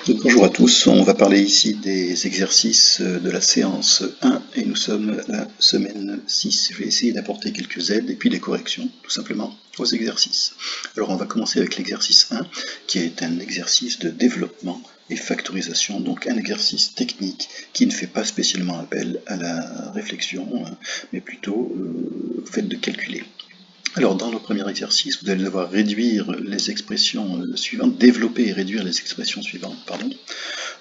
Donc, bonjour à tous, on va parler ici des exercices de la séance 1 et nous sommes à la semaine 6. Je vais essayer d'apporter quelques aides et puis des corrections, tout simplement, aux exercices. Alors on va commencer avec l'exercice 1, qui est un exercice de développement et factorisation, donc un exercice technique qui ne fait pas spécialement appel à la réflexion, mais plutôt au fait de calculer. Alors, dans le premier exercice, vous allez devoir réduire les expressions suivantes, développer et réduire les expressions suivantes, pardon.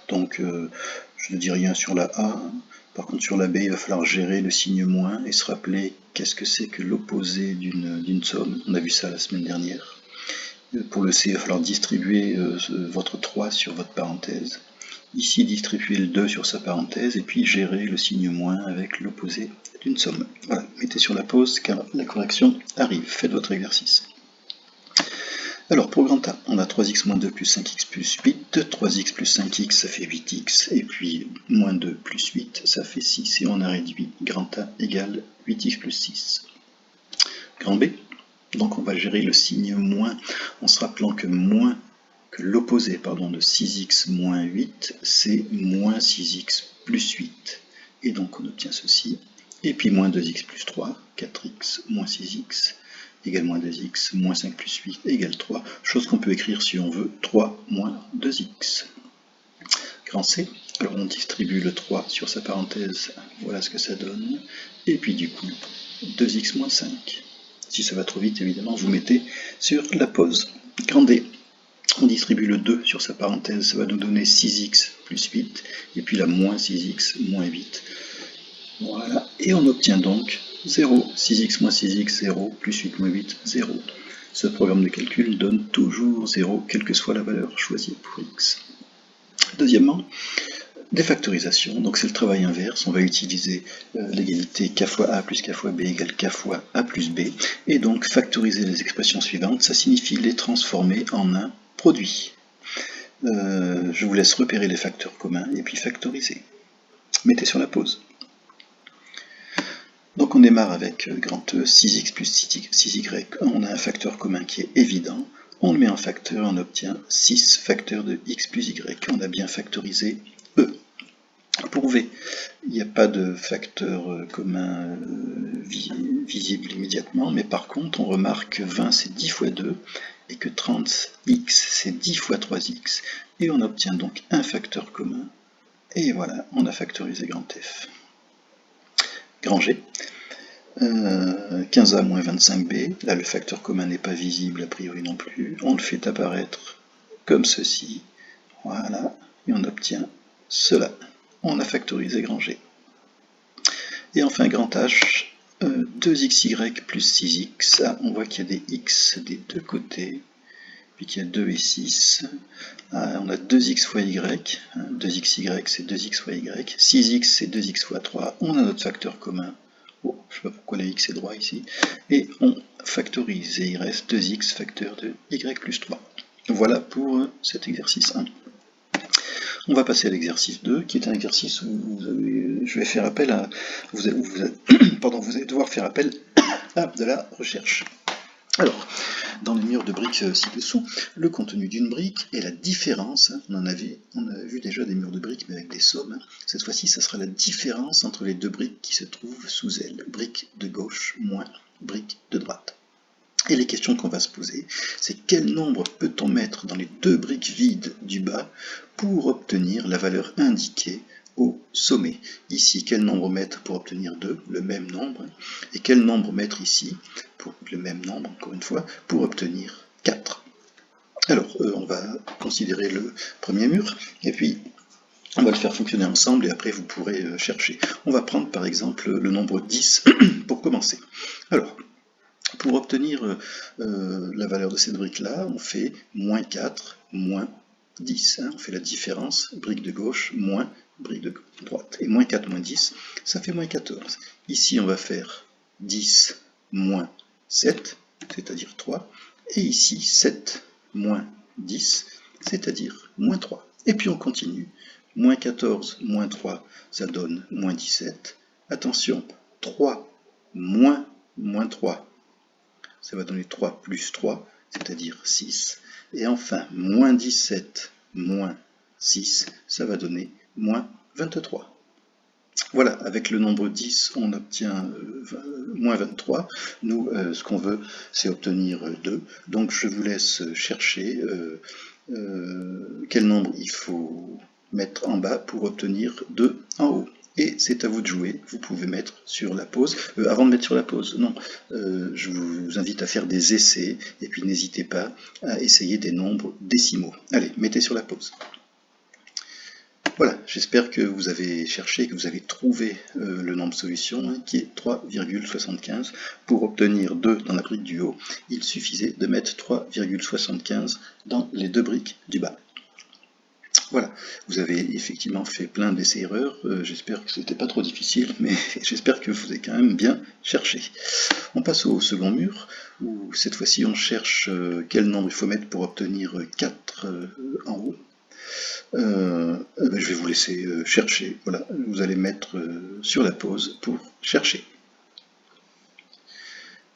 Donc, je ne dis rien sur la A. Par contre, sur la B, il va falloir gérer le signe moins et se rappeler qu'est-ce que c'est que l'opposé d'une somme. On a vu ça la semaine dernière. Pour le C, il va falloir distribuer votre 3 sur votre parenthèse. Ici, distribuer le 2 sur sa parenthèse et puis gérer le signe moins avec l'opposé d'une somme. Voilà, mettez sur la pause car la correction arrive. Faites votre exercice. Alors pour grand A, on a 3x moins 2 plus 5x plus 8, 3x plus 5x ça fait 8x, et puis moins 2 plus 8 ça fait 6, et on a réduit grand A égale 8x plus 6. Grand B, donc on va gérer le signe moins en se rappelant que moins que l'opposé de 6x moins 8, c'est moins 6x plus 8. Et donc on obtient ceci. Et puis moins 2x plus 3, 4x moins 6x, égale moins 2x, moins 5 plus 8, égale 3. Chose qu'on peut écrire si on veut, 3 moins 2x. Grand C, alors on distribue le 3 sur sa parenthèse, voilà ce que ça donne. Et puis du coup, 2x moins 5. Si ça va trop vite, évidemment, vous mettez sur la pause. Grand D, on distribue le 2 sur sa parenthèse, ça va nous donner 6x plus 8, et puis la moins 6x moins 8. Voilà, et on obtient donc 0, 6x moins 6x, 0, plus 8 moins 8, 0. Ce programme de calcul donne toujours 0, quelle que soit la valeur choisie pour x. Deuxièmement, des factorisations, donc c'est le travail inverse, on va utiliser l'égalité k fois a plus k fois b égale k fois a plus b, et donc factoriser les expressions suivantes, ça signifie les transformer en un produit. Je vous laisse repérer les facteurs communs et puis factoriser. Mettez sur la pause. Donc on démarre avec grand E, 6x plus 6y, on a un facteur commun qui est évident, on le met en facteur, on obtient 6 facteurs de x plus y, on a bien factorisé E. Pour V, il n'y a pas de facteur commun visible immédiatement, mais par contre on remarque que 20 c'est 10 fois 2, et que 30x c'est 10 fois 3x, et on obtient donc un facteur commun, et voilà, on a factorisé grand F. Grand G, 15a moins 25b, là le facteur commun n'est pas visible a priori non plus, on le fait apparaître comme ceci, voilà, et on obtient cela. On a factorisé grand G. Et enfin grand H, 2xy plus 6x, là on voit qu'il y a des x des deux côtés, puis qu'il y a 2 et 6, on a 2x fois y, 2xy c'est 2x fois y, 6x c'est 2x fois 3, on a notre facteur commun, je ne sais pas pourquoi la x est droit ici, et on factorise, et il reste 2x facteur de y plus 3. Voilà pour cet exercice 1. On va passer à l'exercice 2, qui est un exercice où je vais faire appel à, vous allez devoir faire appel à de la recherche. Alors, dans les murs de briques ci-dessous, le contenu d'une brique et la différence, on a vu déjà des murs de briques mais avec des sommes, cette fois-ci ça sera la différence entre les deux briques qui se trouvent sous elles, brique de gauche moins brique de droite. Et les questions qu'on va se poser, c'est quel nombre peut-on mettre dans les deux briques vides du bas pour obtenir la valeur indiquée au sommet. Ici, quel nombre mettre pour obtenir 2, le même nombre, et quel nombre mettre ici, pour le même nombre, encore une fois, pour obtenir 4. Alors, on va considérer le premier mur, et puis on va le faire fonctionner ensemble, et après vous pourrez chercher. On va prendre par exemple le nombre 10 pour commencer. Alors, pour obtenir la valeur de cette brique-là, on fait moins 4, moins 10. On fait la différence, brique de gauche, moins brique de droite. Et moins 4 moins 10, ça fait moins 14. Ici, on va faire 10 moins 7, c'est-à-dire 3. Et ici, 7 moins 10, c'est-à-dire moins 3. Et puis on continue. Moins 14 moins 3, ça donne moins 17. Attention, 3 moins 3, ça va donner 3 plus 3, c'est-à-dire 6. Et enfin, moins 17 moins 6, ça va donner moins 23. Voilà, avec le nombre 10, on obtient moins 23. Nous, ce qu'on veut, c'est obtenir 2. Donc je vous laisse chercher quel nombre il faut mettre en bas pour obtenir 2 en haut. Et c'est à vous de jouer, vous pouvez mettre sur la pause. Avant de mettre sur la pause, non, je vous invite à faire des essais, et puis n'hésitez pas à essayer des nombres décimaux. Allez, mettez sur la pause. Voilà, j'espère que vous avez cherché, que vous avez trouvé le nombre solution, hein, qui est 3,75. Pour obtenir 2 dans la brique du haut, il suffisait de mettre 3,75 dans les deux briques du bas. Voilà, vous avez effectivement fait plein d'essais-erreurs, j'espère que c'était pas trop difficile, mais j'espère que vous avez quand même bien cherché. On passe au second mur, où cette fois-ci on cherche quel nombre il faut mettre pour obtenir 4 en haut. Je vais vous laisser chercher, voilà, vous allez mettre sur la pause pour chercher.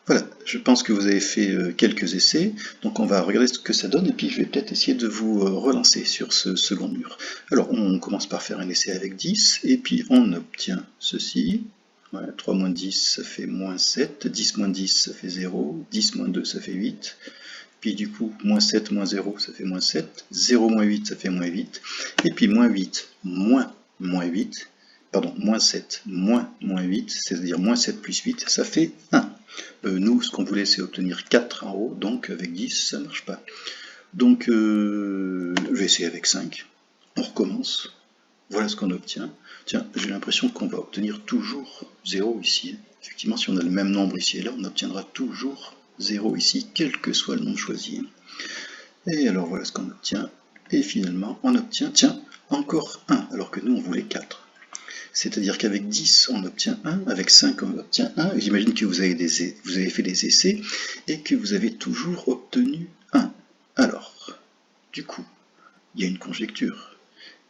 Voilà, je pense que vous avez fait quelques essais, donc on va regarder ce que ça donne, et puis je vais peut-être essayer de vous relancer sur ce second mur. Alors on commence par faire un essai avec 10, et puis on obtient ceci. Voilà, 3 moins 10, ça fait moins 7, 10 moins 10, ça fait 0, 10 moins 2, ça fait 8, puis du coup, moins 7 moins 0, ça fait moins 7, 0 moins 8, ça fait moins 8, et puis moins 8 moins 8, pardon, moins 7 moins 8, c'est-à-dire moins 7 plus 8, ça fait 1. Nous, ce qu'on voulait, c'est obtenir 4 en haut, donc avec 10, ça ne marche pas. Donc, je vais essayer avec 5. On recommence. Voilà ce qu'on obtient. Tiens, j'ai l'impression qu'on va obtenir toujours 0 ici. Effectivement, si on a le même nombre ici et là, on obtiendra toujours 0 ici, quel que soit le nombre choisi. Et alors, voilà ce qu'on obtient. Et finalement, on obtient, tiens, encore 1, alors que nous, on voulait 4. C'est-à-dire qu'avec 10, on obtient 1, avec 5, on obtient 1. J'imagine que vous avez fait des essais et que vous avez toujours obtenu 1. Alors, du coup, il y a une conjecture.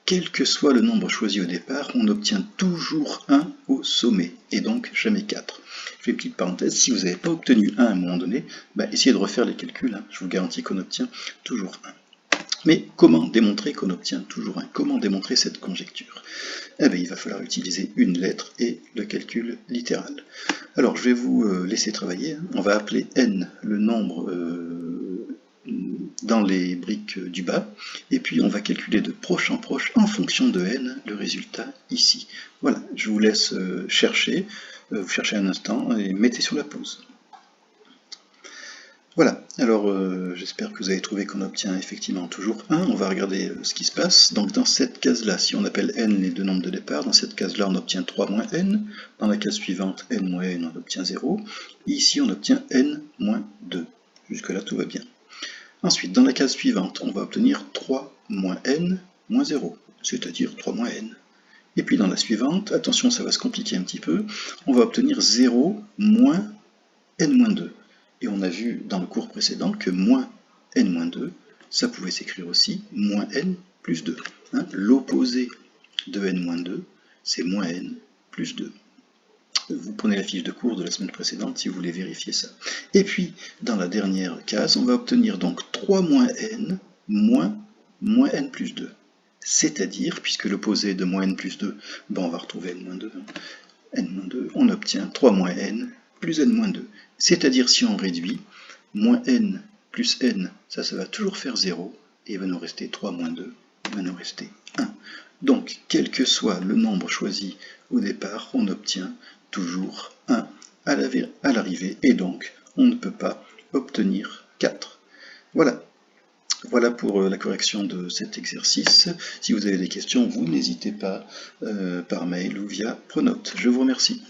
Quel que soit le nombre choisi au départ, on obtient toujours 1 au sommet, et donc jamais 4. Je fais une petite parenthèse, si vous n'avez pas obtenu 1 à un moment donné, essayez de refaire les calculs, hein. Je vous garantis qu'on obtient toujours 1. Mais comment démontrer qu'on obtient toujours 1? Comment démontrer cette conjecture? Il va falloir utiliser une lettre et le calcul littéral. Alors, je vais vous laisser travailler. On va appeler n le nombre dans les briques du bas, et puis on va calculer de proche en proche, en fonction de n, le résultat ici. Voilà, je vous laisse chercher, vous cherchez un instant, et mettez sur la pause. Voilà, alors j'espère que vous avez trouvé qu'on obtient effectivement toujours 1. On va regarder ce qui se passe. Donc dans cette case-là, si on appelle n les deux nombres de départ, dans cette case-là on obtient 3 moins n. Dans la case suivante, n moins n, on obtient 0. Et ici on obtient n moins 2. Jusque-là tout va bien. Ensuite, dans la case suivante, on va obtenir 3 moins n moins 0, c'est-à-dire 3 moins n. Et puis dans la suivante, attention, ça va se compliquer un petit peu, on va obtenir 0 moins n moins 2. Et on a vu dans le cours précédent que moins n moins 2, ça pouvait s'écrire aussi moins n plus 2. Hein, l'opposé de n moins 2, c'est moins n plus 2. Vous prenez la fiche de cours de la semaine précédente si vous voulez vérifier ça. Et puis, dans la dernière case, on va obtenir donc 3 moins n moins n plus 2. C'est-à-dire, puisque l'opposé de moins n plus 2, on va retrouver n moins 2. N moins 2, on obtient 3 moins n plus n moins 2. C'est-à-dire, si on réduit, moins n plus n, ça va toujours faire 0, et il va nous rester 3 moins 2, il va nous rester 1. Donc, quel que soit le nombre choisi au départ, on obtient toujours 1 à l'arrivée, et donc on ne peut pas obtenir 4. Voilà. Voilà pour la correction de cet exercice. Si vous avez des questions, vous n'hésitez pas par mail ou via Pronote. Je vous remercie.